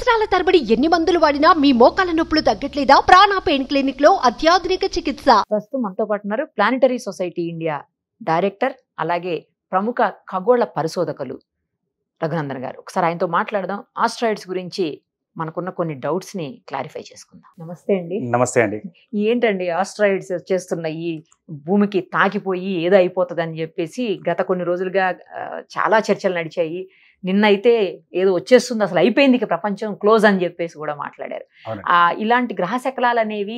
సంవత్సరాల తరబడి ఎన్ని మందులు వాడినా మీ మోకాల నొప్పులు తగ్గట్లేదా? ప్రాణ పెయిన్ క్లినిక్ లో అత్యాధునిక చికిత్స. ప్రస్తుతం మనతో పాటు ఉన్నారు ప్లానిటరీ సొసైటీ ఇండియా డైరెక్టర్, అలాగే ప్రముఖ ఖగోళ పరిశోధకులు రఘునందన్ గారు. ఒకసారి ఆయనతో మాట్లాడదాం. ఆస్ట్రాయిడ్స్ గురించి మనకున్న కొన్ని డౌట్స్ ని క్లారిఫై చేసుకుందాం. నమస్తే అండి. నమస్తే అండి. ఏంటండి ఆస్ట్రాయిడ్స్ చేస్తున్న ఈ భూమికి తాకిపోయి ఏదో అయిపోతుంది అని చెప్పేసి గత కొన్ని రోజులుగా చాలా చర్చలు నడిచాయి. నిన్నైతే ఏదో వచ్చేస్తుంది, అసలు అయిపోయింది, ఇక ప్రపంచం క్లోజ్ అని చెప్పేసి కూడా మాట్లాడారు. ఇలాంటి గ్రహ శకలాలు అనేవి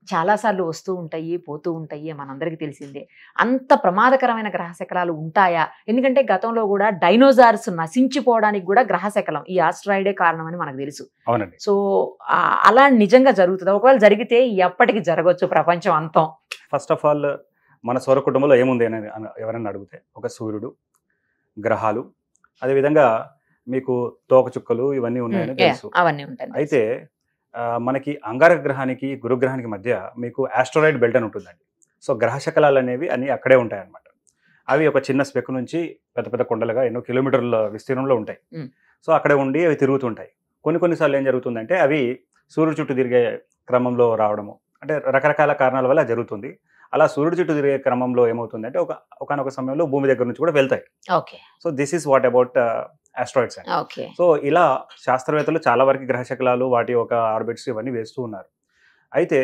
చాలాసార్లు వస్తూ ఉంటాయి, పోతూ ఉంటాయి, మనందరికీ తెలిసిందే. అంత ప్రమాదకరమైన గ్రహ శకలాలు ఉంటాయా? ఎందుకంటే గతంలో కూడా డైనోసార్స్ నశించిపోవడానికి కూడా గ్రహ శకలం ఈ ఆస్ట్రాయిడే కారణమని మనకు తెలుసు. అవునండి. సో అలా నిజంగా జరుగుతుంది? ఒకవేళ జరిగితే ఎప్పటికి జరగవచ్చు ప్రపంచం అంతం? ఫస్ట్ ఆఫ్ ఆల్, మన సౌర కుటుంబంలో ఏముంది అని ఎవరైనా అడిగితే ఒక సూర్యుడు, గ్రహాలు, అదేవిధంగా మీకు తోకచుక్కలు ఇవన్నీ ఉన్నాయని తెలుసు. అవన్నీ ఉంటాయి. అయితే మనకి అంగారక గ్రహానికి గురుగ్రహానికి మధ్య మీకు ఆస్ట్రాయిడ్ బెల్ట్ అని ఉంటుందండి. సో గ్రహ శకలాలు అనేవి అన్ని అక్కడే ఉంటాయి అన్నమాట. అవి ఒక చిన్న స్పెక్ నుంచి పెద్ద పెద్ద కొండలుగా ఎన్నో కిలోమీటర్ల విస్తీర్ణంలో ఉంటాయి. సో అక్కడే ఉండి అవి తిరుగుతుంటాయి. కొన్నిసార్లు ఏం జరుగుతుందంటే అవి సూర్యుడు చుట్టూ తిరిగే క్రమంలో రావడము, అంటే రకరకాల కారణాల వల్ల జరుగుతుంది. అలా సూర్యుడు చుట్టూ తిరిగే క్రమంలో ఏమవుతుందంటే ఒకనొక సమయంలో భూమి దగ్గర నుంచి కూడా వెళ్తాయి. So this is what about asteroids. So ఇలా శాస్త్రవేత్తలు చాలా వరకు గ్రహ శకలాలు, వాటి ఒక ఆర్బిట్స్ ఇవన్నీ వేస్తూ ఉన్నారు. అయితే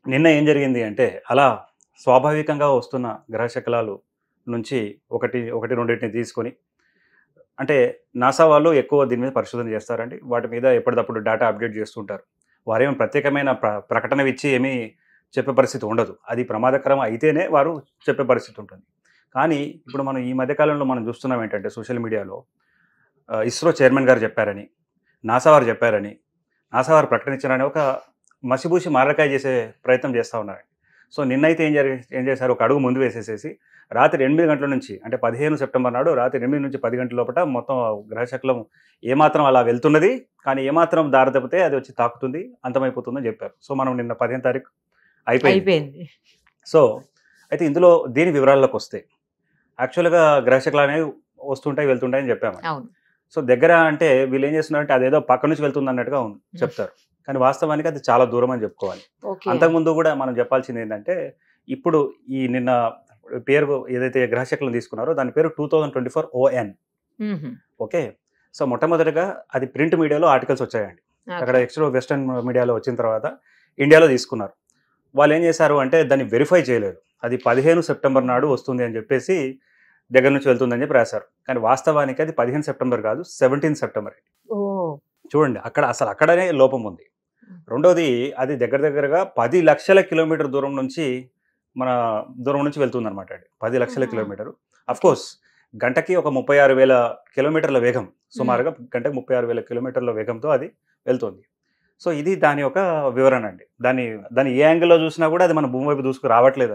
నిన్న ఏం జరిగింది అంటే, అలా స్వాభావికంగా వస్తున్న గ్రహ శకలాలు నుంచి ఒకటి రెండింటిని తీసుకొని, అంటే నాసా వాళ్ళు ఎక్కువ దీని మీద పరిశోధన చేస్తారండి. వాటి మీద ఎప్పటికప్పుడు డేటా అప్డేట్ చేస్తుంటారు. వారేమో ప్రత్యేకమైన ప్రకటన ఇచ్చి ఏమీ చెప్పే పరిస్థితి ఉండదు. అది ప్రమాదకరం అయితేనే వారు చెప్పే పరిస్థితి ఉంటుంది. కానీ ఇప్పుడు మనం ఈ మధ్యకాలంలో మనం చూస్తున్నాం ఏంటంటే, సోషల్ మీడియాలో ఇస్రో చైర్మన్ గారు చెప్పారని, నాసా వారు చెప్పారని, నాసా వారు ప్రకటించారని ఒక మసిబూసి మారకాయ చేసే ప్రయత్నం చేస్తూ ఉన్నారండి. సో నిన్నైతే ఏం చేశారు, ఒక అడుగు ముందు వేసేసేసి రాత్రి 8 గంటల నుంచి, అంటే 15 సెప్టెంబర్ నాడు రాత్రి 8 నుంచి 10 గంటల లోపల మొత్తం గ్రహశకలం ఏమాత్రం అలా వెళ్తున్నది, కానీ ఏమాత్రం దారి తప్పితే అది వచ్చి తాకుతుంది, అంతమైపోతుందని చెప్పారు. సో మనం నిన్న 15వ తారీఖు అయిపోయింది. సో అయితే ఇందులో దీని వివరాల్లోకి వస్తే, యాక్చువల్గా గ్రహశకలాలు అనేవి వస్తుంటాయి వెళ్తుంటాయని చెప్పాము. సో దగ్గర అంటే వీళ్ళు ఏం చేస్తున్నారంటే అదేదో పక్క నుంచి వెళ్తుంది అన్నట్టుగా చెప్తారు, కానీ వాస్తవానికి అది చాలా దూరం అని చెప్పుకోవాలి. అంతకుముందు కూడా మనం చెప్పాల్సింది ఏంటంటే, ఇప్పుడు ఈ నిన్న పేరు ఏదైతే గ్రహశకలం తీసుకున్నారో దాని పేరు 2024 ON. ఓకే. సో మొట్టమొదటిగా అది ప్రింట్ మీడియాలో ఆర్టికల్స్ వచ్చాయండి. అక్కడ ఎక్స్ట్రా వెస్టర్న్ మీడియాలో వచ్చిన తర్వాత ఇండియాలో తీసుకున్నారు. వాళ్ళు ఏం చేశారు అంటే దాన్ని వెరిఫై చేయలేదు. అది 15 సెప్టెంబర్ నాడు వస్తుంది అని చెప్పేసి దగ్గర నుంచి వెళ్తుందని చెప్పి రాశారు. కానీ వాస్తవానికి అది 15 సెప్టెంబర్ కాదు, 17 సెప్టెంబర్. చూడండి, అక్కడనే లోపం ఉంది. రెండోది, అది దగ్గరగా 10 లక్షల కిలోమీటర్ దూరం నుంచి వెళ్తుంది అనమాట. 10 లక్షల కిలోమీటర్. అఫ్ కోర్స్ గంటకి ఒక 36,000 కిలోమీటర్ల వేగం, సుమారుగా గంటకి 36,000 కిలోమీటర్ల వేగంతో అది వెళ్తుంది. సో ఇది దాని యొక్క వివరణ అండి. దాని ఏ యాంగిల్లో చూసినా కూడా అది మన భూమి వైపు దూసుకు రావట్లేదు.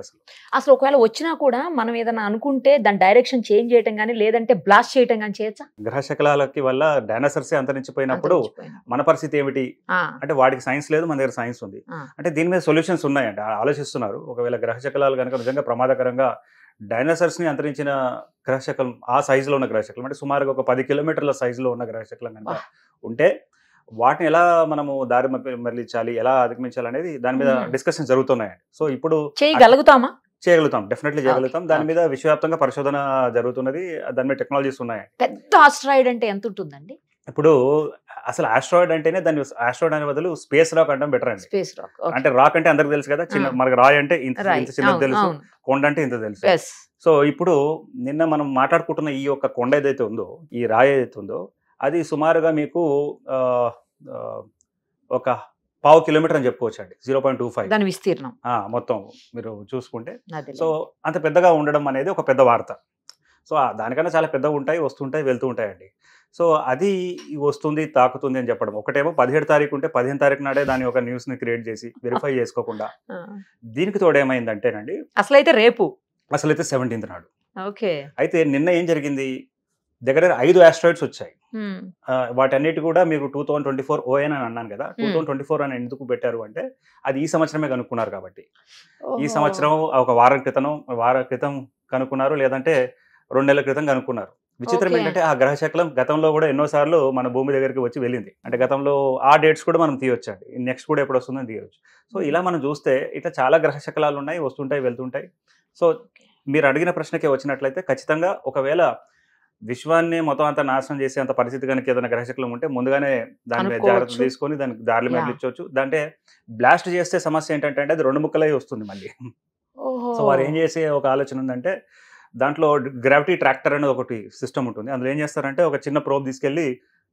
అసలు ఒకవేళ వచ్చినా కూడా మనం ఏదైనా అనుకుంటే దాని డైరెక్షన్ చేంజ్ చేయటం కానీ, లేదంటే బ్లాస్ట్ చేయటం కానీ చేయొచ్చా? గ్రహ శకలాలకి వల్ల డైనోసార్సే అంతరించిపోయినప్పుడు మన పరిస్థితి ఏమిటి అంటే, వాటికి సైన్స్ లేదు, మన దగ్గర సైన్స్ ఉంది. అంటే దీని మీద సొల్యూషన్స్ ఉన్నాయండి, ఆలోచిస్తున్నారు. ఒకవేళ గ్రహ శకలాలు కనుక నిజంగా ప్రమాదకరంగా డైనోసార్స్ ని అంతరించిన గ్రహశకలం, ఆ సైజులో ఉన్న గ్రహశకలం, అంటే సుమారుగా ఒక 10 కిలోమీటర్ల సైజులో ఉన్న గ్రహశకలం కనుక ఉంటే వాటిని ఎలా మనము దారి మరలించాలి, ఎలా అధిగమించాలి అనేది దాని మీద డిస్కషన్ జరుగుతున్నాయండి. సో ఇప్పుడు చేయగలుగుతాం, డెఫినెట్లీ చేయగలుగుతాం. దాని మీద విశ్వవ్యాప్తంగా పరిశోధన జరుగుతున్నది, దాని మీద టెక్నాలజీస్ ఉన్నాయి. పెద్ద ఆస్ట్రాయిడ్ అంటే ఎంత ఉంటుందండి? ఇప్పుడు అసలు ఆస్ట్రాయిడ్ అంటేనే దాన్ని ఆస్ట్రాయిడ్ అనే బదులు స్పేస్ రాక్ అంటే బెటర్ అండి. స్పేస్ రాక్ అంటే రాక్ అంటే అందరికి తెలుసు కదా, చిన్న మనకి రాయి అంటే ఇంత చిన్నది తెలుసు, కొండ అంటే ఇంత తెలుసు. సో ఇప్పుడు నిన్న మనం మాట్లాడుకుంటున్న ఈ యొక్క కొండ ఏదైతే ఉందో, ఈ రాయి ఏదైతే ఉందో, అది సుమారుగా మీకు ఒక 1/2 కిలోమీటర్ అని చెప్పుకోవచ్చు అండి. 0.25 దాని విస్తీర్ణం మొత్తం మీరు చూసుకుంటే. సో అంత పెద్దగా ఉండడం అనేది ఒక పెద్ద వార్త. సో దానికన్నా చాలా పెద్దగా ఉంటాయి, వస్తుంటాయి, వెళ్తూ ఉంటాయండి. సో అది వస్తుంది, తాకుతుంది అని చెప్పడం ఒకటేమో. 17 తారీఖు ఉంటే 15 తారీఖు నాడే దాని ఒక న్యూస్ ని క్రియేట్ చేసి వెరిఫై చేసుకోకుండా, దీనికి తోడేమైందంటేనండి, అసలైతే 17th నాడు. అయితే నిన్న ఏం జరిగింది, దగ్గర 5 ఆస్ట్రాయిడ్స్ వచ్చాయి. వాటన్నిటి కూడా మీరు 2024 ON అని అన్నాను కదా. 2024 అని ఎందుకు పెట్టారు అంటే, అది ఈ సంవత్సరమే కనుక్కున్నారు కాబట్టి. ఈ సంవత్సరం ఒక వారం క్రితం కనుక్కున్నారు, లేదంటే 2 నెలల క్రితం కనుక్కున్నారు. విచిత్రం Okay. ఏంటంటే ఆ గ్రహ శకలం గతంలో కూడా ఎన్నోసార్లు మన భూమి దగ్గరికి వచ్చి వెళ్ళింది. అంటే గతంలో ఆ డేట్స్ కూడా మనం తీయొచ్చండి. నెక్స్ట్ కూడా ఎప్పుడు వస్తుందని తీయొచ్చు. సో ఇలా మనం చూస్తే ఇట్లా చాలా గ్రహ శకలాలు ఉన్నాయి, వస్తుంటాయి, వెళ్తుంటాయి. సో మీరు అడిగిన ప్రశ్నకే వచ్చినట్లయితే ఖచ్చితంగా ఒకవేళ విశ్వాన్ని మొత్తం అంతా నాశనం చేసేంత పరిస్థితి కనుక ఏదైనా గ్రహశకలం ఉంటే ముందుగానే దాని మీద అనుకోవచ్చు. జాగ్రత్త తీసుకొని దానికి దారిలో Yeah. మెట్లించవచ్చు. దాంటే బ్లాస్ట్ చేస్తే సమస్య ఏంటంటే అది 2 ముక్కలై వస్తుంది మళ్ళీ. ఓహో. సో వారు ఏం చేసే ఒక ఆలోచన ఉందంటే దాంట్లో గ్రావిటీ ట్రాక్టర్ అనేది ఒకటి సిస్టమ్ ఉంటుంది. అందులో ఏం చేస్తారంటే ఒక చిన్న ప్రోబ్ తీసుకెళ్లి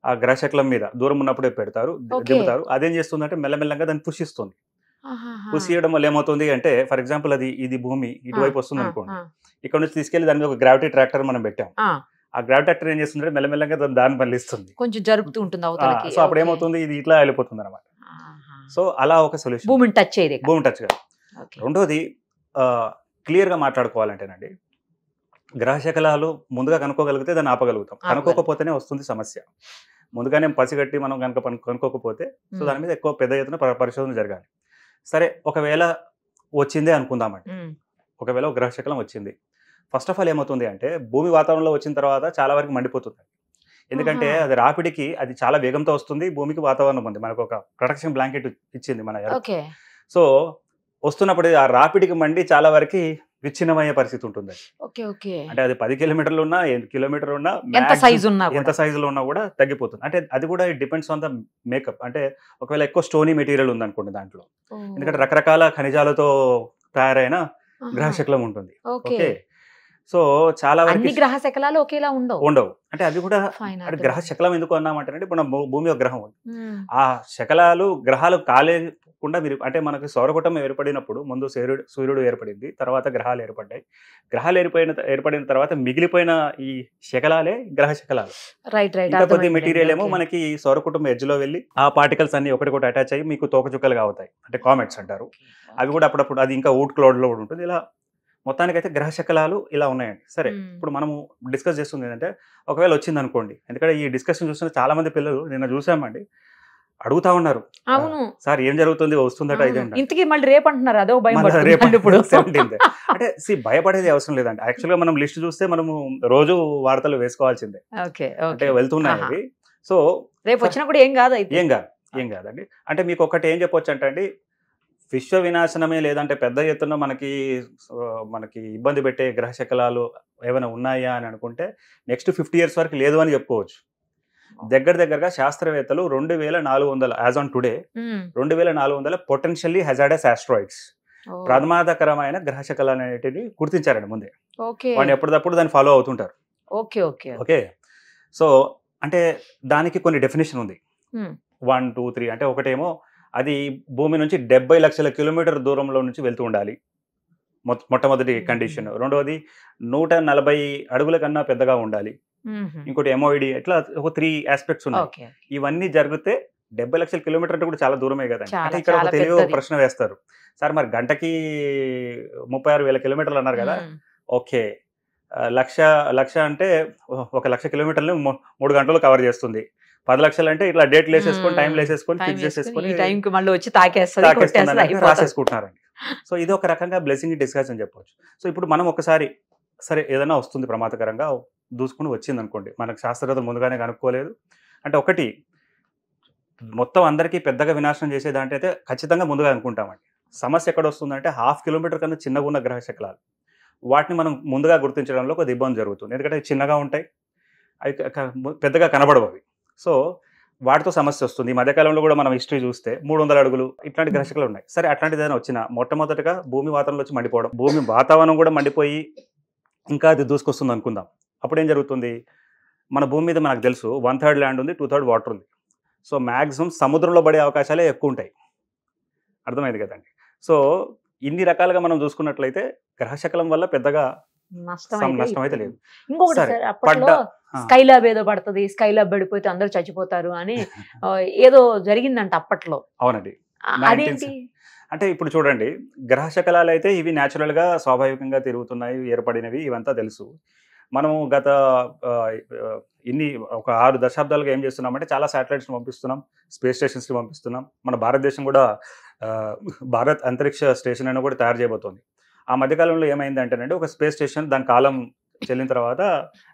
ఆ గ్రహశకలం మీద దూరం ఉన్నప్పుడే పెడతారు, Okay. దింపుతారు. అదేం చేస్తుందంటే మెల్లమెల్లగా దాన్ని పుష్ ఇస్తుంది. ఆహాహా. పుష్ చేయడం వల్ల ఏమవుతుంది అంటే ఫర్ ఎగ్జాంపుల్ ఇది భూమి ఇటువైపు వస్తుంది ఆ, అనుకోండి. ఆ, ఇక్కడ నుంచి తీసుకెళ్లి దాని మీద ఒక గ్రావిటీ ట్రాక్టర్ మనం పెట్టాం. ఆ. ఆ గ్రావిటీ ట్రాక్టర్ ఏం చేస్తుందంటే మెల్లమెల్లగా దాన్ని మళ్ళిస్తుంది. కొంచెం జరుపుతూ ఉంటుంది అవతలకి. సో అప్పుడు Okay. ఏమవుతుంది, ఇది ఇట్లా వెళ్ళిపోతుంది అనమాట. ఆహా. సో అలా ఒక సొల్యూషన్. భూమిని టచ్ చేయదు ఇక. భూమి టచ్ కాదు. Okay. రెండోది క్లియర్గా మాట్లాడుకోవాలంటేనండి గ్రహశకలాలు ముందుగా కనుక్కోగలిగితే దాన్ని ఆపగలుగుతాం. కనుక్కోకపోతేనే వస్తుంది సమస్య. ముందుగానే పసిగట్టి మనం కనుక కనుక్కోకపోతే సో దాని మీద ఎక్కువ పెద్ద ఎత్తున పరిశోధన జరగాలి. సరే ఒకవేళ వచ్చిందే అనుకుందామండి. ఒకవేళ ఒక గ్రహశకలం వచ్చింది, ఫస్ట్ ఆఫ్ ఆల్ ఏమవుతుంది అంటే భూమి వాతావరణంలో వచ్చిన తర్వాత చాలా వరకు మండిపోతుంది. ఎందుకంటే అది రాపిడికి అది చాలా వేగంతో వస్తుంది. భూమికి వాతావరణం ఉంది, మనకు ఒక ప్రొటెక్షన్ బ్లాంకెట్ ఇచ్చింది మన ఎర్త్. ఓకే. సో వస్తున్నప్పుడు ఆ రాపిడికి మండి చాలా వరకు విచ్ఛిన్నమయ్యే పరిస్థితి ఉంటుంది. ఓకే. ఓకే. అంటే అది 10 కిలోమీటర్లు ఉన్నా 8 కిలోమీటర్లు ఉన్నా ఎంత సైజు ఉన్నా ఎంత సైజులో ఉన్నా కూడా తగ్గిపోతుంది. అంటే అది కూడా డిపెండ్స్ ఆన్ ద మేకప్. అంటే ఒకవేళ ఎక్కువ స్టోనీ మెటీరియల్ ఉందనుకోండి దాంట్లో, ఎందుకంటే రకరకాల ఖనిజాలతో తయారైన గ్రహశకలం ఉంటుంది. ఓకే. సో చాలా అన్ని వరకు గ్రహ శకలాలు ఒకేలా ఉండవు. అంటే అది కూడా Fine, అంటే అర్థం. గ్రహ శకలం ఎందుకు అన్నామంటే ఇప్పుడు మన భూమి ఒక గ్రహం ఉంది. మ్మ్. ఆ శకలాలు గ్రహాలు కాలేకుండా మీరు అంటే మనకి సౌరకుటం ఏర్పడినప్పుడు ముందు సూర్యుడు ఏర్పడింది, తర్వాత గ్రహాలు ఏర్పడ్డాయి. గ్రహాలు ఏర్పడిన తర్వాత మిగిలిపోయిన ఈ శకలాలే గ్రహ శకలాలు. Right right. ఇంకా కొద్ది మెటీరియల్ ఏమో మనకి సౌరకుటుంబం ఎడ్జ్ లో వెళ్ళి ఆ పార్టికల్స్ అన్ని ఒకటికొకటి అటాచ్ అయ్యి మీకు తోకచుక్కలుగా అవుతాయి, అంటే కామెట్స్ అంటారు. అవి కూడా అప్పుడప్పుడు అది ఇంకా ఊట్ క్లౌడ్ లో కూడా ఉంటుంది. ఇలా మొత్తానికైతే గ్రహ శకలాలు ఇలా ఉన్నాయండి. సరే ఇప్పుడు మనము డిస్కస్ చేస్తుంది ఏంటంటే ఒకవేళ వచ్చింది అనుకోండి, ఎందుకంటే ఈ డిస్కషన్ చూస్తున్న చాలా మంది పిల్లలు నిన్న చూసామండి అడుగుతా ఉన్నారు, అవును. సార్ ఏం జరుగుతుంది, వస్తుందట అవును. ఇదేంట ఇంతకీ మళ్ళీ రేపు అంటున్నారు, అదో భయం మళ్ళా పడుతుంది రేపు ఇప్పుడు. 17th. అంటే భయపడేది అవసరం లేదండి. యాక్చువల్గా మనం లిస్ట్ చూస్తే మనము రోజు వార్తలు వేసుకోవాల్సిందే. ఓకే. అంటే ఓకే. వెళ్తున్నాయి ఆహా. అవి. సో రేపు వచ్చినా కూడా ఏం కాదు అయితే. ఏం కాదండి. అంటే మీకు ఒకటి ఏం చెప్పొచ్చు అంటే అండి, విశ్వ వినాశనమే లేదంటే పెద్ద ఎత్తున మనకి ఇబ్బంది పెట్టే గ్రహ శకలాలు ఏమైనా ఉన్నాయా అని అనుకుంటే నెక్స్ట్ 50 years వరకు లేదు అని చెప్పుకోవచ్చు. దగ్గరగా శాస్త్రవేత్తలు 2400 as on today hmm. 2400 potentially hazardous asteroids, ఓ. ప్రమాదకరమైన గ్రహ శకలాలు అనేటివి గుర్తించారండి ముందే. ఓకే. వాళ్ళు ఎప్పటికప్పుడు దాన్ని ఫాలో అవుతుంటారు. ఓకే. ఓకే. ఓకే. సో అంటే దానికి కొన్ని డెఫినేషన్ ఉంది. మ్మ్. 1, 2, 3 అంటే ఒకటేమో అది భూమి నుంచి 70 లక్షల కిలోమీటర్ దూరంలో నుంచి వెళ్తూ ఉండాలి, మొట్టమొదటి కండిషన్. రెండవది 140 అడుగుల కన్నా పెద్దగా ఉండాలి. మ్మ్. ఇంకోటి MOID, ఇట్లా ఒక 3 ఆస్పెక్ట్స్ ఉన్నాయి. ఓకే. ఇవన్నీ జరిగితే 70 లక్షల కిలోమీటర్ అంటే కూడా చాలా దూరమే కదండి. చాలా, అంటే ఇక్కడ ఒక చాలా తెలివి పెద్దది. ప్రశ్న వేస్తారు, సార్ మరి గంటకి 36,000 కిలోమీటర్లు అన్నారు కదా. మ్మ్. ఓకే, లక్ష అంటే 1,00,000 కిలోమీటర్లు 3 గంటలు కవర్ చేస్తుంది. 10 లక్షలు అంటే ఇట్లా డేట్లు వేసేసుకొని టైం వేసేసుకొని టైం ఫిక్స్ వేసుకొని చేసేసుకొని ఈ టైంకి మళ్ళీ వచ్చి తాకేస్తుంది, కొట్టేస్తుంది, తాకేస్తుందని అయిపోతుంది. రాసేసుకుంటున్నారండి. సో ఇది ఒక రకంగా బ్లెస్సింగ్ డిస్కస్ అని చెప్పొచ్చు. సో ఇప్పుడు మనం ఒకసారి సరే ఏదైనా వస్తుంది ప్రమాదకరంగా దూసుకుని వచ్చింది అనుకోండి, మనకు శాస్త్రవేత్తలు ముందుగానే కనుక్కోలేదు అంటే ఒకటి మొత్తం అందరికీ పెద్దగా వినాశనం చేసే దాంట్లో అయితే ఖచ్చితంగా ముందుగా అనుకుంటామండి. సమస్య ఎక్కడ వస్తుందంటే 1/2 కిలోమీటర్ కన్నా చిన్నగా ఉన్న గ్రహ శకలాలు, వాటిని మనం ముందుగా గుర్తించడంలో కొద్ది ఇబ్బంది జరుగుతుంది. ఎందుకంటే అవి చిన్నగా ఉంటాయి, అవి పెద్దగా కనబడవు అవి. సో వాటితో సమస్య వస్తుంది. ఈ మధ్యకాలంలో కూడా మనం హిస్టరీ చూస్తే 300 అడుగులు ఇట్లాంటి గ్రహశకలాలు ఉన్నాయి. సరే అట్లాంటిది ఏదైనా వచ్చినా మొట్టమొదటిగా భూమి వాతావరణంలో వచ్చి మండిపోవడం, భూమి వాతావరణం కూడా మండిపోయి ఇంకా అది దూసుకొస్తుంది అనుకుందాం. అప్పుడు ఏం జరుగుతుంది, మన భూమి మీద మనకు తెలుసు 1/3 ల్యాండ్ ఉంది, 2/3 వాటర్ ఉంది. సో మ్యాక్సిమం సముద్రంలో పడే అవకాశాలే ఎక్కువ ఉంటాయి. అర్థమైంది కదండి. సో ఇన్ని రకాలుగా మనం చూసుకున్నట్లయితే గ్రహశకలం వల్ల పెద్దగా నష్టం అయితే లేదు. ఇంకొకటి సరే, సార్, అప్పట్లో పడ్డా స్కైలాబ్ ఏదో పడుతుంది, స్కైలాబ్ పడిపోతే అందరూ చచ్చిపోతారు అని ఏదో జరిగిందంట అప్పట్లో. అవునండి. అదేంటి? అంటే ఇప్పుడు చూడండి, గ్రహ శకలాలు అయితే ఇవి న్యాచురల్గా స్వాభావికంగా తిరుగుతున్నాయి, ఏర్పడినవి, ఇవంతా తెలుసు. మనము గత ఒక 6 దశాబ్దాలుగా ఏం చేస్తున్నామంటే చాలా శాటిలైట్స్ని పంపిస్తున్నాం, స్పేస్ స్టేషన్స్ని పంపిస్తున్నాం. మన భారతదేశం కూడా భారత్ అంతరిక్ష స్టేషన్ అని కూడా తయారు చేయబోతోంది. ఆ మధ్యకాలంలో ఏమైందంటేనండి, ఒక స్పేస్ స్టేషన్ దాని కాలం చెల్లిన తర్వాత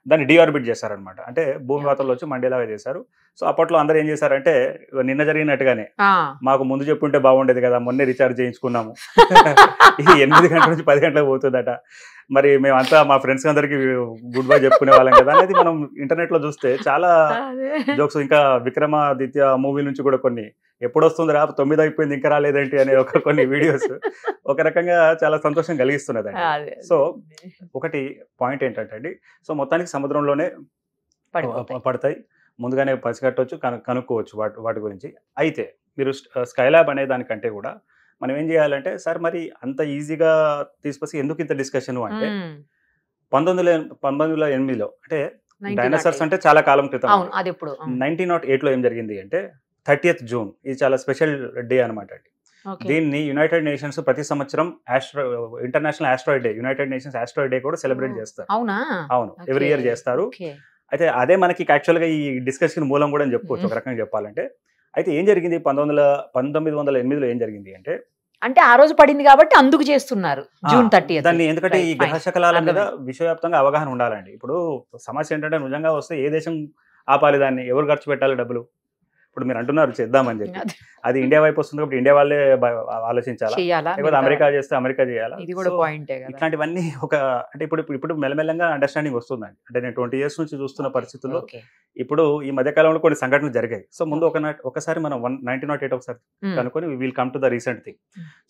దాన్ని డిఆర్బిట్ చేశారనమాట. అంటే భూమి వాతావరణంలో వచ్చి మండేలాగా చేశారు. సో అప్పట్లో అందరూ ఏం చేశారంటే నిన్న జరిగినట్టుగానే మాకు ముందు చెప్పుంటే బాగుండేది కదా, మొన్నే రీఛార్జ్ చేయించుకున్నాము, ఇది 8 గంటల నుంచి 10 గంటలకు పోతుందట, మరి మేమంతా మా ఫ్రెండ్స్ అందరికి గుడ్ బై చెప్పుకునే వాళ్ళం కదా అనేది మనం ఇంటర్నెట్ లో చూస్తే చాలా జోక్స్. ఇంకా విక్రమాదిత్య మూవీ నుంచి కూడా కొన్ని ఎప్పుడు వస్తుంది రా 9 అయిపోయింది ఇంకా రాలేదేంటి అనే కొన్ని వీడియోస్ ఒక రకంగా చాలా సంతోషం కలిగిస్తున్నది. సో ఒకటి పాయింట్ ఏంటంటే అండి, సో మొత్తానికి సముద్రంలోనే పడతాయి, ముందుగానే పసిగట్టవచ్చు, కనుక్కోవచ్చు వాటి గురించి. అయితే మీరు స్కైలాబ్ అనే దానికంటే కూడా మనం ఏం చేయాలంటే, సార్ మరి అంత ఈజీగా తీసుకొచ్చి ఎందుకు ఇంత డిస్కషన్ అంటే 1908లో అంటే డైనోసార్స్ అంటే చాలా కాలం క్రితం, 1908లో ఏం జరిగింది అంటే 30th జూన్, ఇది చాలా స్పెషల్ డే అనమాట అండి. దీన్ని యునైటెడ్ నేషన్స్ ప్రతి సంవత్సరం international asteroid day, United nations asteroid day కూడా సెలబ్రేట్ చేస్తారు. అవును, ఎవ్రీ ఇయర్ చేస్తారు. అయితే అదే మనకి యాక్చువల్గా ఈ డిస్కషన్ మూలం కూడా అని చెప్పుకోవచ్చు ఒక రకంగా చెప్పాలంటే. అయితే ఏం జరిగింది 1908లో ఏం జరిగింది అంటే ఆ రోజు పడింది కాబట్టి అందుకు చేస్తున్నారు జూన్ 30 దాన్ని. ఎందుకంటే ఈ గ్రహ శకలాల మీద విశ్వవ్యాప్తంగా అవగాహన ఉండాలండి. ఇప్పుడు సమస్య ఏంటంటే నిజంగా వస్తే ఏ దేశం ఆపాలి దాన్ని, ఎవరు ఖర్చు పెట్టాలి డబ్బులు? ఇప్పుడు మీరు అంటున్నారు చేద్దామని చెప్పి, అది ఇండియా వైపు వస్తుంది కాబట్టి ఇండియా వాళ్ళే ఆలోచించాలా, లేకపోతే అమెరికా చేస్తే అమెరికా చేయాలా? ఇట్లాంటివన్నీ ఒక అంటే ఇప్పుడు మెల్లమెల్లంగా అండర్స్టాండింగ్ వస్తుందండి. అంటే నేను 20 years నుంచి చూస్తున్న పరిస్థితుల్లో ఇప్పుడు ఈ మధ్యకాలంలో కొన్ని సంఘటనలు జరిగాయి. సో ముందు ఒకసారి మనం 1908 ఒకసారి కనుక్కొని will come to the recent thing.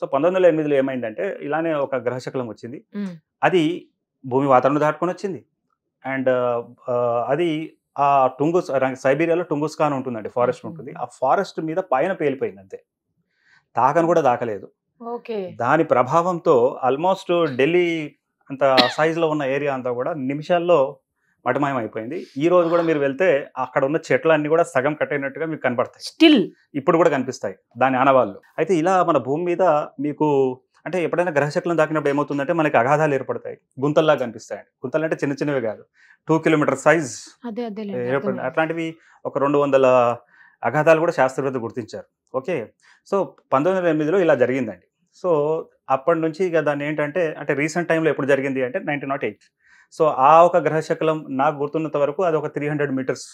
So 1908లో ఏమైందంటే ఇలానే ఒక గ్రహశకలం వచ్చింది. అది భూమి వాతావరణం దాటుకొని వచ్చింది. అండ్ అది ఆ సైబీరియాలో టుంగుస్కాన్ ఉంటుందండి, ఫారెస్ట్ ఉంటుంది. ఆ ఫారెస్ట్ మీద పైన పేలిపోయింది అంతే, తాకను కూడా దాకలేదు. దాని ప్రభావంతో ఆల్మోస్ట్ ఢిల్లీ అంత సైజులో ఉన్న ఏరియా అంతా కూడా నిమిషాల్లో మటమాయం అయిపోయింది. ఈ రోజు కూడా మీరు వెళ్తే అక్కడ ఉన్న చెట్లన్నీ కూడా సగం కట్ అయినట్టుగా మీకు కనపడతాయి, స్టిల్ ఇప్పుడు కూడా కనిపిస్తాయి దాని ఆనవాళ్ళు. అయితే ఇలా మన భూమి మీద మీకు అంటే ఎప్పుడైనా గ్రహశకలం దాకినప్పుడు ఏమవుతుందంటే మనకి అగాధాలు ఏర్పడతాయి, గుంతల్లా కనిపిస్తాయి. గుంతలు అంటే చిన్న చిన్నవి కాదు, 2 kilometer సైజ్ ఏర్పడి అట్లాంటివి ఒక 200 అగాధాలు కూడా శాస్త్రవేత్తలు గుర్తించారు. ఓకే, సో 1908లో ఇలా జరిగిందండి. సో అప్పటి నుంచి ఇక దాన్ని ఏంటంటే అంటే రీసెంట్ టైంలో ఎప్పుడు జరిగింది అంటే 1908. సో ఆ ఒక గ్రహశకలం నాకు గుర్తున్నంత వరకు అది ఒక 300 meters,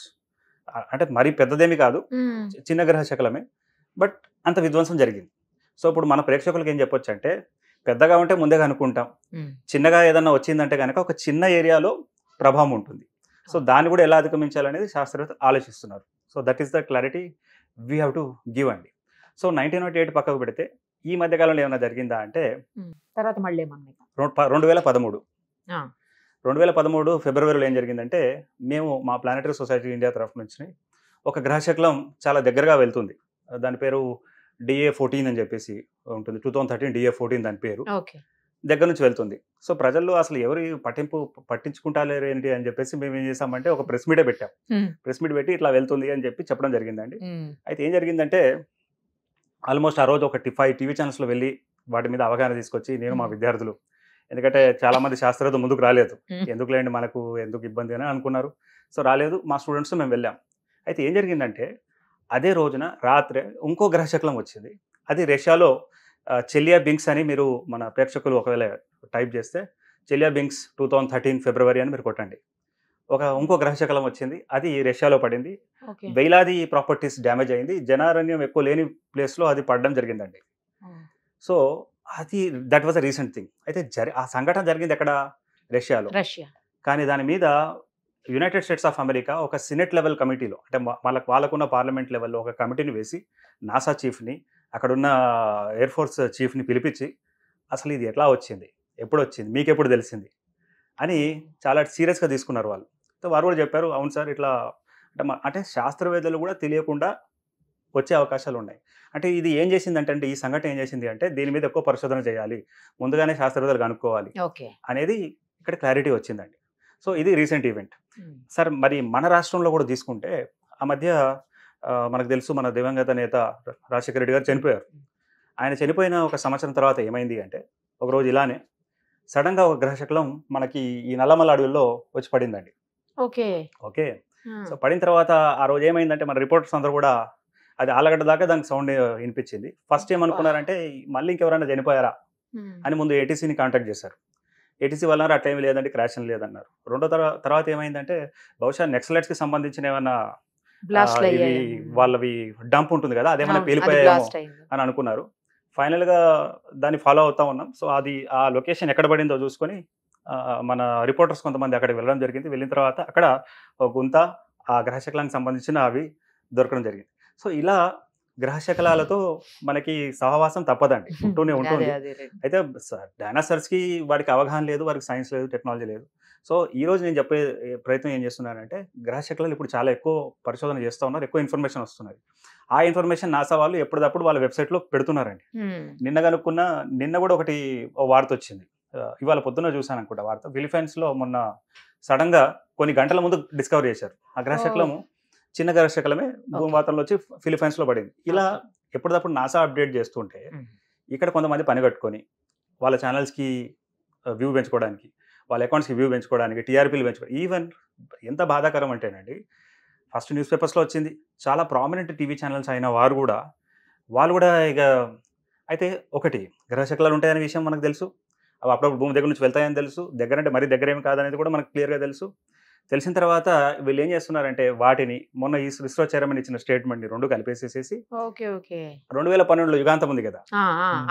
అంటే మరీ పెద్దదేమి కాదు, చిన్న గ్రహశకలమే, బట్ అంత విధ్వంసం జరిగింది. సో ఇప్పుడు మన ప్రేక్షకులకు ఏం చెప్పొచ్చు అంటే, పెద్దగా ఉంటే ముందే అనుకుంటాం, చిన్నగా ఏదన్నా వచ్చిందంటే కనుక ఒక చిన్న ఏరియాలో ప్రభావం ఉంటుంది. సో దాన్ని కూడా ఎలా అధిగమించాలనేది శాస్త్రవేత్తలు ఆలోచిస్తున్నారు. So that is the clarity we have to give అండి. సో 1908 పక్కకు పెడితే ఈ మధ్యకాలంలో ఏమైనా జరిగిందా అంటే తర్వాత మళ్ళీ 2013 ఫిబ్రవరిలో ఏం జరిగిందంటే, మేము మా ప్లానటరీ సొసైటీ ఇండియా తరఫు నుంచి ఒక గ్రహశకలం చాలా దగ్గరగా వెళ్తుంది. దాని పేరు DA14 అని చెప్పేసి ఉంటుంది, 2013 DA14 దాని పేరు. దగ్గర నుంచి వెళ్తుంది. సో ప్రజల్లో అసలు ఎవరు పట్టించుకుంటారు ఏంటి అని చెప్పేసి మేము ఏం చేసామంటే ఒక ప్రెస్ మీటే పెట్టాం. ప్రెస్ మీట్ పెట్టి ఇట్లా వెళ్తుంది అని చెప్పి చెప్పడం జరిగిందండి. అయితే ఏం జరిగిందంటే ఆల్మోస్ట్ ఆ రోజు ఒక 5 టీవీ ఛానల్స్లో వెళ్ళి వాటి మీద అవగాహన తీసుకొచ్చి నేను మా విద్యార్థులు, ఎందుకంటే చాలా మంది శాస్త్రవేత్తలు ముందుకు రాలేదు, ఎందుకు లేండి మనకు ఎందుకు ఇబ్బంది అని అనుకున్నారు. సో రాలేదు, మా స్టూడెంట్స్ మేము వెళ్ళాం. అయితే ఏం జరిగిందంటే అదే రోజున రాత్రే ఇంకో గ్రహశకలం వచ్చింది. అది రష్యాలో చెలియాబింగ్స్ అని, మీరు మన ప్రేక్షకులు ఒకవేళ టైప్ చేస్తే చెలియాబింగ్స్ 2013 ఫిబ్రవరి అని మీరు కొట్టండి, ఇంకో గ్రహశకలం వచ్చింది. అది రష్యాలో పడింది. వేలాది ప్రాపర్టీస్ డ్యామేజ్ అయింది, జనారణ్యం ఎక్కువ లేని ప్లేస్లో అది పడడం జరిగిందండి. సో అది that was a recent thing. అయితే ఆ సంఘటన జరిగింది ఎక్కడ? రష్యాలో. కానీ దాని మీద యునైటెడ్ స్టేట్స్ ఆఫ్ అమెరికా ఒక సినెట్ లెవెల్ కమిటీలో, అంటే వాళ్ళకున్న పార్లమెంట్ లెవెల్లో ఒక కమిటీని వేసి నాసా చీఫ్ని, అక్కడున్న ఎయిర్ ఫోర్స్ చీఫ్ని పిలిపించి అసలు ఇది ఎట్లా వచ్చింది, ఎప్పుడు వచ్చింది, మీకు ఎప్పుడు తెలిసింది అని చాలా సీరియస్గా తీసుకున్నారు వాళ్ళు. సో వారు కూడా చెప్పారు, అవును సార్ ఇట్లా అంటే శాస్త్రవేత్తలు కూడా తెలియకుండా వచ్చే అవకాశాలు ఉన్నాయి. అంటే ఇది ఏం చేసిందంటే ఈ సంఘటన ఏం చేసింది అంటే దీని మీద ఎక్కువ పరిశోధన చేయాలి, ముందుగానే శాస్త్రవేత్తలు కనుక్కోవాలి అనేది ఇక్కడ క్లారిటీ వచ్చిందండి. సో ఇది రీసెంట్ ఈవెంట్. సార్ మరి మన రాష్ట్రంలో కూడా తీసుకుంటే ఆ మధ్య మనకు తెలుసు, మన దివంగత నేత రాజశేఖర రెడ్డి గారు చనిపోయారు. ఆయన చనిపోయిన ఒక సంవత్సరం తర్వాత ఏమైంది అంటే ఒకరోజు ఇలానే సడన్గా ఒక గ్రహశకలం మనకి ఈ నల్లమల్ల అడవుల్లో వచ్చి పడిందండి. ఓకే, సో పడిన తర్వాత ఆ రోజు ఏమైందంటే మన రిపోర్టర్స్ అందరూ కూడా అది ఆలగడ్డ దాకా దానికి సౌండ్ వినిపించింది. ఫస్ట్ ఏమనుకున్నారంటే మళ్ళీ ఇంకెవరైనా చనిపోయారా అని ముందు ఏటీసీని కాంటాక్ట్ చేశారు. ఏటీసీ వాళ్ళన్నారు అట్లా ఏమి లేదండి, క్రాష్ అని లేదన్నారు. రెండో తర్వాత ఏమైందంటే బహుశా నెక్సలైట్స్కి సంబంధించిన ఏమన్నా బ్లాస్ట్ ఇది వాళ్ళవి డంప్ ఉంటుంది కదా, అదేమైనా పేలిపోయాయేమో అని అనుకున్నారు. ఫైనల్గా దాన్ని ఫాలో అవుతా ఉన్నాం. సో అది ఆ లొకేషన్ ఎక్కడ పడిందో చూసుకొని మన రిపోర్టర్స్ కొంతమంది అక్కడికి వెళ్ళడం జరిగింది. వెళ్ళిన తర్వాత అక్కడ ఒక గుంత ఆ గ్రహశకలానికి సంబంధించిన అవి దొరకడం జరిగింది. సో ఇలా గ్రహశకలాలతో మనకి సహవాసం తప్పదండి, ఉంటూనే ఉంటుంది. అయితే డైనాసర్స్కి వాడికి అవగాహన లేదు, వారికి సైన్స్ లేదు, టెక్నాలజీ లేదు. సో ఈ రోజు నేను చెప్పే ప్రయత్నం ఏం చేస్తున్నానంటే, గ్రహశకలాలు ఇప్పుడు చాలా ఎక్కువ పరిశోధన చేస్తూ ఉన్నారు, ఎక్కువ ఇన్ఫర్మేషన్ వస్తున్నది. ఆ ఇన్ఫర్మేషన్ నాసా వాళ్ళు ఎప్పటికప్పుడు వాళ్ళ వెబ్సైట్లో పెడుతున్నారండి. నిన్న కూడా ఒకటి వార్త వచ్చింది, ఇవాళ పొద్దున్న చూసాను అనుకుంటా వార్త. ఫిలిప్పైన్స్లో మొన్న సడన్గా కొన్ని గంటల ముందు డిస్కవర్ చేశారు ఆ గ్రహశకలము. చిన్న గ్రహశకలమే భూమాతంలో వచ్చి ఫిలిప్పైన్స్లో పడింది. ఇలా ఎప్పటికప్పుడు నాసా అప్డేట్ చేస్తుంటే ఇక్కడ కొంతమంది పని కట్టుకొని వాళ్ళ ఛానల్స్కి వ్యూ పెంచుకోవడానికి, వాళ్ళ అకౌంట్స్కి వ్యూ పెంచుకోవడానికి, టీఆర్పీలు పెంచుకోవడానికి. ఈవెన్ ఎంత బాధాకరం అంటేనండి, ఫస్ట్ న్యూస్ పేపర్స్లో వచ్చింది, చాలా ప్రామినెంట్ టీవీ ఛానల్స్ అయిన వాళ్ళు కూడా ఇక అయితే ఒకటి గ్రహశకలాలు ఉంటాయనే విషయం మనకు తెలుసు, అవి అప్పుడప్పుడు భూమి దగ్గర నుంచి వెళ్తాయని తెలుసు, దగ్గర అంటే మరీ దగ్గర ఏమి కాదనేది కూడా మనకు క్లియర్గా తెలుసు. తెలిసిన తర్వాత వీళ్ళు ఏం చేస్తున్నారంటే వాటిని మొన్న ఈ ఇస్రో చైర్మన్ ఇచ్చిన స్టేట్మెంట్ని రెండు కలిపేసేసేసి 2012లో యుగాంతం ఉంది కదా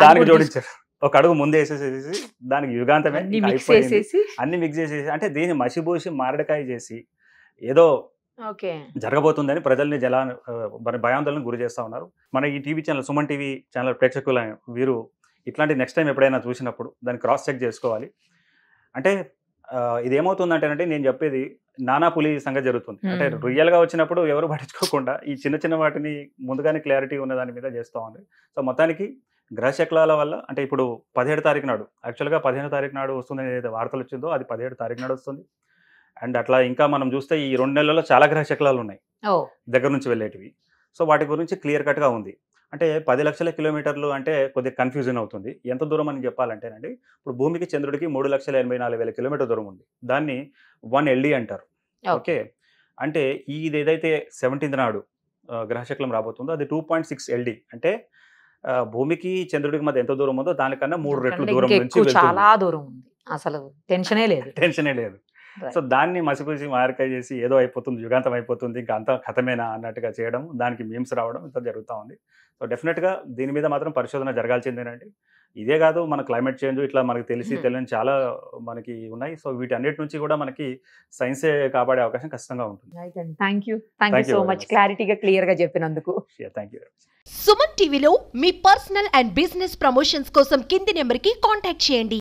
దానికి జోడించారు. ఒక అడుగు ముందే వేసేసేసి దానికి యుగాంతమే అన్ని మిక్స్ చేసేసి, అంటే దీన్ని మసిబూసి మారడికాయ చేసి ఏదో జరగబోతుందని ప్రజల్ని భయాందోళనకు గురి చేస్తూ ఉన్నారు. మన ఈ TV channel, Suman TV channel ప్రేక్షకుల వీరు ఇట్లాంటి నెక్స్ట్ టైం ఎప్పుడైనా చూసినప్పుడు దాన్ని క్రాస్ చెక్ చేసుకోవాలి. అంటే ఇది ఏమవుతుందంటేనంటే, నేను చెప్పేది నానా పులి సంగతి జరుగుతుంది. అంటే రియల్గా వచ్చినప్పుడు ఎవరు పట్టించుకోకుండా ఈ చిన్న వాటిని ముందుగానే క్లారిటీ ఉన్న దాని మీద చేస్తూ ఉంది. సో మొత్తానికి గ్రహశకలాల వల్ల అంటే ఇప్పుడు 17 తారీఖు నాడు, యాక్చువల్గా 15 తారీఖు నాడు వస్తుందని ఏదైతే వార్తలు వచ్చిందో అది 17 తారీఖు నాడు వస్తుంది. అండ్ అట్లా ఇంకా మనం చూస్తే ఈ 2 నెలల్లో చాలా గ్రహశకలాలు ఉన్నాయి దగ్గర నుంచి వెళ్ళేటివి. సో వాటి గురించి క్లియర్ కట్గా ఉంది. అంటే 10 లక్షల కిలోమీటర్లు అంటే కొద్దిగా కన్ఫ్యూజన్ అవుతుంది. ఎంత దూరం అని చెప్పాలంటేనండి, ఇప్పుడు భూమికి చంద్రుడికి 3,84,000 కిలోమీటర్ దూరం ఉంది. దాన్ని 1 LD అంటారు. ఓకే, అంటే ఇది ఏదైతే 17th నాడు గ్రహశకలం రాబోతుందో అది 2.6 LD. అంటే భూమికి చంద్రుడికి మధ్య ఎంత దూరం ఉందో దానికన్నా 3 రెట్లు దూరం నుంచి చాలా దూరం ఉంది, అసలు టెన్షనే లేదు. సో దాన్ని మసిపూసి మారకాయ చేసి ఏదో అయిపోతుంది, యుగాంతం అయిపోతుంది, ఇంకా అంతా కథమేనా అన్నట్టుగా చేయడం, దానికి మీమ్స్ రావడం ఇంత జరుగుతూ ఉంది. సో డెఫినెట్గా దీని మీద మాత్రం పరిశోధన జరగాల్సిందేనండి. ఇదే కాదు, మన క్లైమేట్ చేంజ్ ఇట్లా మనకు తెలియని చాలా మనకి ఉన్నాయి. సో వీటన్నిటి నుంచి కూడా మనకి సైన్సే కాపాడే అవకాశం ఖచ్చితంగా ఉంటుంది. థ్యాంక్ యూ సో మచ్, క్లియర్గా చెప్పినందుకు. Thank you. సుమన్ టీవీలో మీ పర్సనల్ అండ్ బిజినెస్ ప్రమోషన్స్ కోసం కింది నెంబర్కి కాంటాక్ట్ చేయండి.